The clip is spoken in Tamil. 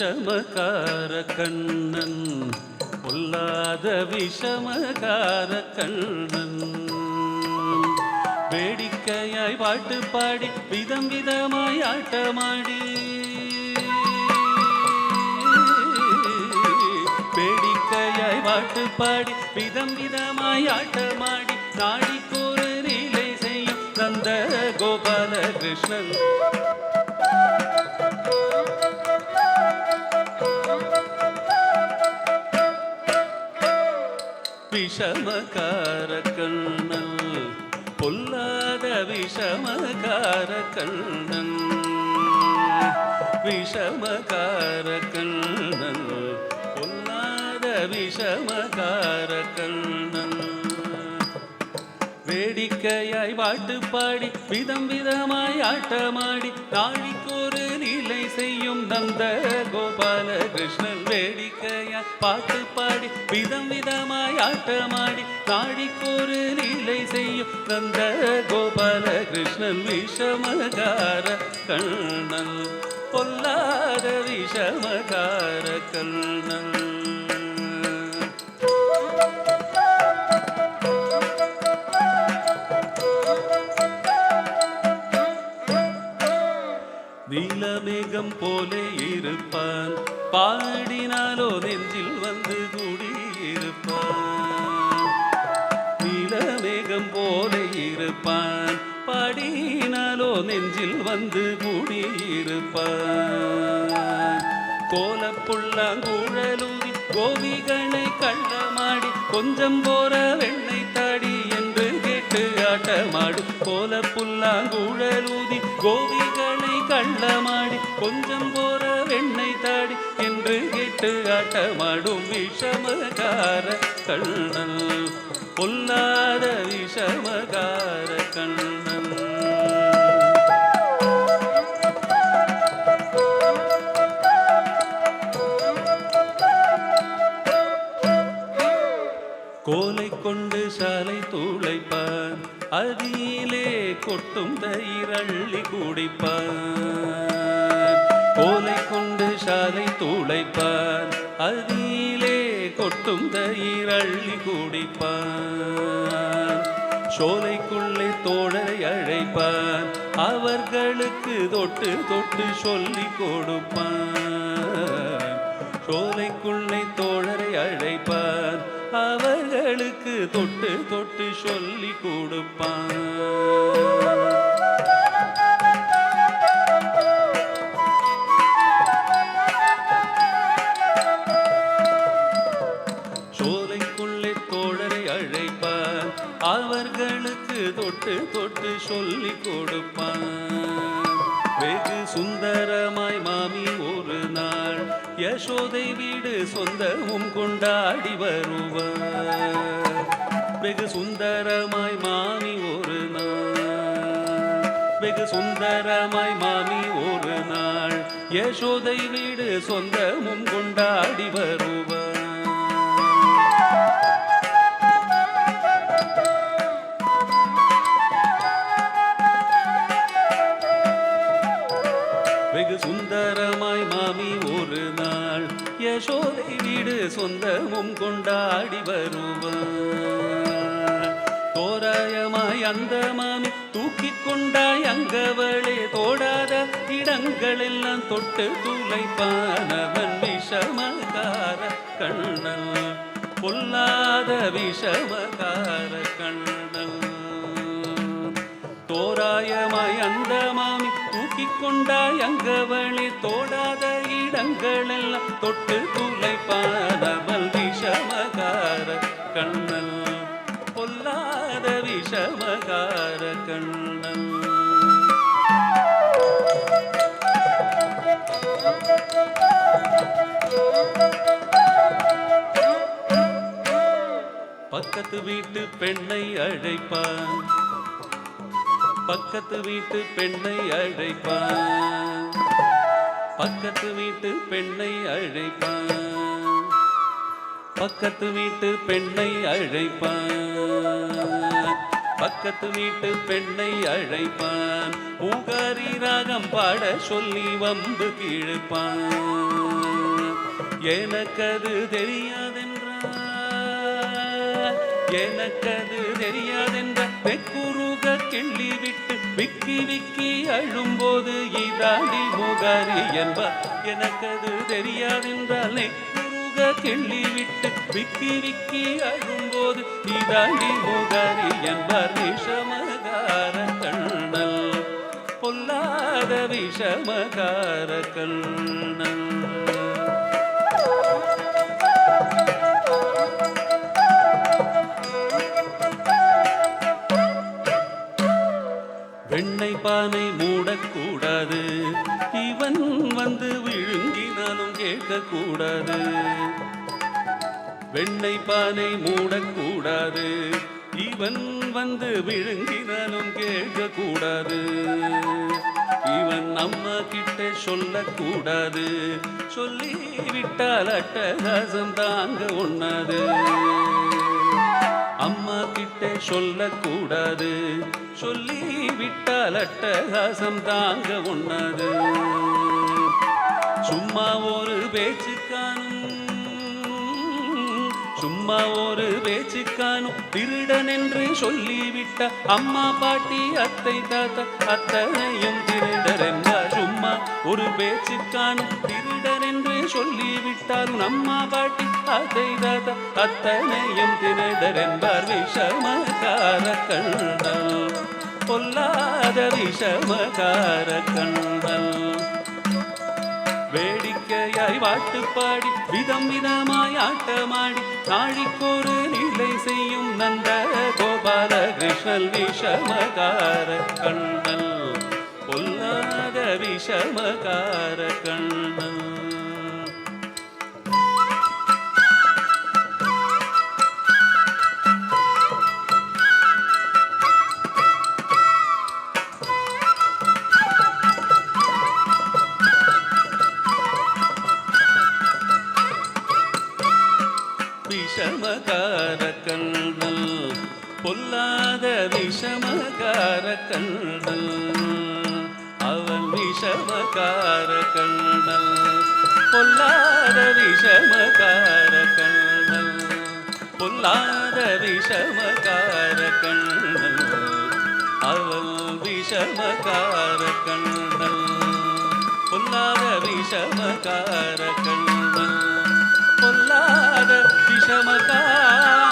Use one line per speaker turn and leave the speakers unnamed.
விஷமகார கண்ணன் பொல்லாத விஷமகார கண்ணன் வேடிக்கையாய் பாட்டு பாடி விதம் விதமாய் ஆட்டமாடி வேடிக்கையாய் பாட்டு பாடி விதம் விதமாய் ஆட்டமாடி நாடிக்கொரு லீலை செய்யும் நந்த கோபால கிருஷ்ணன் விஷமகார கண்ணன் பொல்லாத விஷமகார கண்ணன் விஷமகார கண்ணன் பொல்லாத விஷமகார கண்ணன் வேடிக்கையாய் பாட்டு பாடி விதம் விதமாய் ஆட்டமாடி நாழிக்கொரு லீலை செய்யும் நந்த கோபால கிருஷ்ணன் வேடிக்கையாய் பாட்டு பாடி விதம் விதமாய் ஆட்டமாடி நாழிக்கொரு லீலை செய்யும் நந்த கோபால கிருஷ்ணன் விஷமகார கண்ணன் பொல்லாத விஷமகார கண்ணன் நீலமேகம் போலே இருப்பான் பாடினாலோ நெஞ்சில் வந்து கூடியிருப்பான் நீலமேகம் போலே இருப்பான் பாடினாலோ நெஞ்சில் வந்து கூடியிருப்பான் கோலப்புள்ளாங்கூழலூதி கோபிகளை கள்ளமாடி கொஞ்சம் போற வெண்ணை தாடி என்று கேட்டு ஆட்டமாடும் கோலப்புள்ளாங்கூழலூதி கோபிகளை கள்ளமாடி கொஞ்சம் போற வெண்ணை தாடி என்று கேட்டு ஆட்டமாடும் விஷமகார கண்ணன் பொல்லாத விஷமகார கண்ணன் கோலை கொண்டு சாலை தூளைப்பான் அதிலே கொட்டும் தயிர் அள்ளி குடிப்பான் கோலை கொண்டு சாலை தூளைப்பான் அதிலே கொட்டும் தயிர் அள்ளி குடிப்பான் சோலைக்குள்ளே தோழரை அழைப்பான் அவர்களுக்கு தொட்டு தொட்டு சொல்லி கொடுப்பான் சோலைக்குள்ளே தோழரை அழைப்பான் அவர்களுக்கு தொட்டு தொட்டு சொல்லி கொடுப்பான் சோலைக்குள்ளே தோழரை அழைப்பான் அவர்களுக்கு தொட்டு தொட்டு சொல்லி கொடுப்பான் வெகு சுந்தரமாய் மாமி ஒரு நாள் யசோதை வீடு சொந்தமும் கொண்டாடி வருவார் வெகு சுந்தரமாய் மாமி ஒரு நாள் வெகு சுந்தரமாய் மாமி ஒரு நாள் யசோதை வீடு சொந்தமும் கொண்டாடி வருவார் வெகு சுந்தரமாய் மாமி ஒரு நாள் யசோதை வீடு சொந்தமும் கொண்டாடி வருவார் தோராயமாய் அந்த மாமி தூக்கி கொண்டாய் அங்கவளே தோடாத இடங்களெல்லாம் தொட்டு துளைப்பானவன் விஷமகார கண்ணன் பொல்லாத விஷமகார கண்ணன் தோராயமாய் அந்த மாமி தூக்கி கொண்டாய் அங்கவளே தோடாத இடங்களெல்லாம் தொட்டு துளைப்பானவள் விஷமகார கண்ணன் பொல்லாத விஷமகார கண்ணன் பக்கத்து வீட்டு பெண்ணை அழைப்பான் பக்கத்து வீட்டு பெண்ணை அழைப்பான் பக்கத்து வீட்டு பெண்ணை அழைப்பான் பக்கத்து வீட்டு பெண்ணை அழைப்பான் பக்கத்து வீட்டு பெண்ணை அழைப்பான் பூகாரி ராகம் பாட சொல்லி வம்பு கிழப்பான் எனக்கது தெரியாதென்றால் எனக்கது தெரியாதென்ற வெக்குருக கிள்ளி விட்டு விக்கி விக்கி அழும்போது இதாண்டி முகாரி என்பார். எனக்கது தெரியாதென்றால் நெக்குருக கிள்ளி விட்டு விக்கி விக்கி அழும்போது இதாண்டி முகாரி என்பார். விஷமகார கண்ணல் பொல்லாத விஷமகார கண்ணல். வெண்ணெய் பானை மூடக்கூடாது, இவன் வந்து விழுங்கினாலும் கேட்கக்கூடாது. வெண்ணெய் பானை மூடக்கூடாது, இவன் வந்து விழுங்கினாலும் கேட்கக்கூடாது. இவன் அம்மா கிட்ட சொல்லக்கூடாது, சொல்லி விட்டால் அட்டகாசம் தாங்க ஒண்ணாது. அம்மா கிட்ட சொல்லக்கூடாது, சொல்லி விட்டால் அட்டகாசம் தாங்க ஒண்ணாது. சும்மா ஒரு பேச்சுக்கானும் சும்மா ஒரு பேச்சுக்கானும் திருடன் என்று சொல்லிவிட்ட அம்மா பாட்டி அத்தை தாத்தா அத்தனையும் திருடர் என்பார். சும்மா ஒரு பேச்சுக்கானும் திருடன் என்று சொல்லிவிட்டாலும் அம்மா பாட்டி அத்தை தாத்தா அத்தனையும் திருடர் என்பார். விஷமகார கண்ணல் பொல்லாத விஷமகார கண்ணல். வேடிக்கையாய் வாட்டு பாடி விதம் விதமாய் ஆட்டமாடி நாழிக்கொரு நிலை செய்யும் நந்த கோபால கிருஷ்ணல். விஷமகார கண்ணல் பொல்லாத விஷமகார கண்ணல். விஷமகார கண்ணல் பொல்லாத விஷமகார கண்ணல். அவன் விஷமகார கண்ணல் பொல்லாத விஷமகார கண்ணல். பொல்லாத விஷமகார கண்ணல். அவன் விஷமகார கண்ணல் பொல்லாத விஷமகார கண்ணல். பொல்லாத விஷமகார